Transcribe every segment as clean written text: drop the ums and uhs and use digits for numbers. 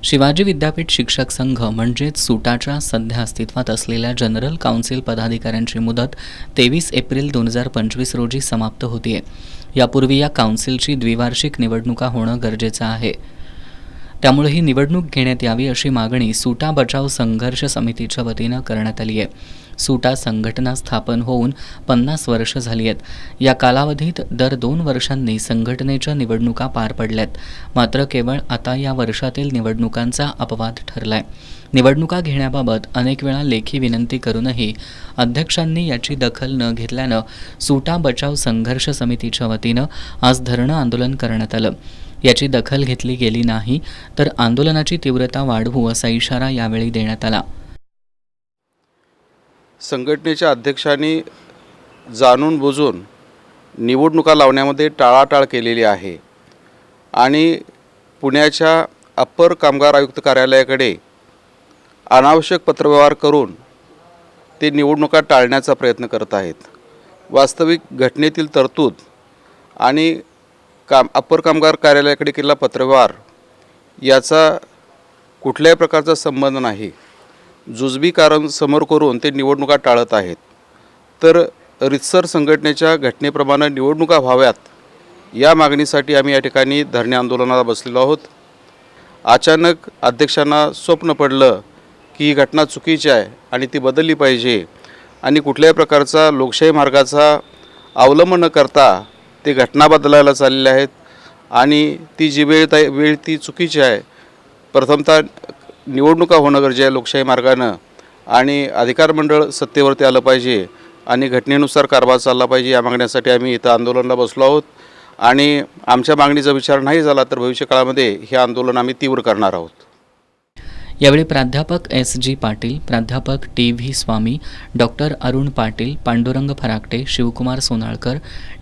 शिवाजी विद्यापीठ शिक्षक संघ म्हणजेच सुटाच्या सध्या अस्तित्वात असलेल्या जनरल काउन्सिल पदाधिकाऱ्यांची मुदत 23 एप्रिल 2025 रोजी समाप्त होतीये. यापूर्वी या काउन्सिलची द्विवार्षिक निवडणुका होणं गरजेचं आहे. त्यामुळे ही निवडणूक घेण्यात यावी अशी मागणी सुटा बचाव संघर्ष समितीच्या वतीनं करण्यात आली आहे. सुटा संघटना स्थापन होऊन 50 वर्ष झाली आहेत. या कालावधीत दर 2 वर्षांनी संघटनेच्या निवडणुका पार पडल्यात. मात्र केवळ आता या वर्षातील निवडणुकांचा अपवाद ठरलाय. निवडणुका घेण्याबाबत अनेक वेळा लेखी विनंती करूनही अध्यक्षांनी याची दखल न घेतल्यानं सुटा बचाव संघर्ष समितीच्या वतीनं आज धरणं आंदोलन करण्यात आलं. याची दखल घेतली गेली नाही तर आंदोलनाची तीव्रता वाढवू असा इशारा यावेळी देण्यात आला. संघटनेच्या अध्यक्षांनी जाणून बुजून निवडणुका लावण्यामध्ये टाळाटाळ केलेली आहे आणि पुण्याच्या अप्पर कामगार आयुक्त कार्यालयाकडे अनावश्यक पत्रव्यवहार करून ते निवडणुका टाळण्याचा प्रयत्न करत आहेत. वास्तविक घटनेतील तरतूद आणि अप्पर कामगार कार्यालयाकडे केलेला पत्रव्यवहार याचा कुठल्याही प्रकारचा संबंध नाही. जुजबी कारण समोर करून ते निवडणुका टाळत आहेत. तर रितसर संघटनेच्या घटनेप्रमाणे निवडणुका व्हाव्यात या मागणीसाठी आम्ही या ठिकाणी धरणे आंदोलनाला बसलेलो आहोत. अचानक अध्यक्षांना स्वप्न पडलं की ही घटना चुकीची आहे आणि ती बदलली पाहिजे आणि कुठल्याही प्रकारचा लोकशाही मार्गाचा अवलंब न करता ते घटना बदलायला चाललेले आहेत आणि ती जी वेळ ती चुकीची आहे. प्रथमतः निवडणुका होणं गरजेचं आहे लोकशाही मार्गानं आणि अधिकार मंडळ सत्तेवरती आलं पाहिजे आणि घटनेनुसार कारभार चालला पाहिजे. या मागण्यासाठी आम्ही इथं आंदोलनाला बसलो आहोत आणि आमच्या मागणीचा विचार नाही झाला तर भविष्य काळामध्ये हे आंदोलन आम्ही तीव्र करणार आहोत. यावेळी प्राध्यापक S.G. पाटील, प्राध्यापक T.V. स्वामी, डॉक्टर अरुण पाटील, पांडुरंग फराकटे, शिवकुमार सोनाळकर,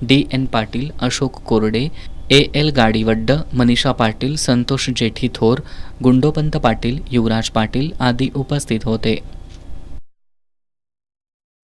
D.N. पाटील, अशोक कोरडे, A.L. गाडीवड्ड, मनीषा पाटील, संतोष जेठी थोर, गुंडोपंत पाटील, युवराज पाटील आदी उपस्थित होते.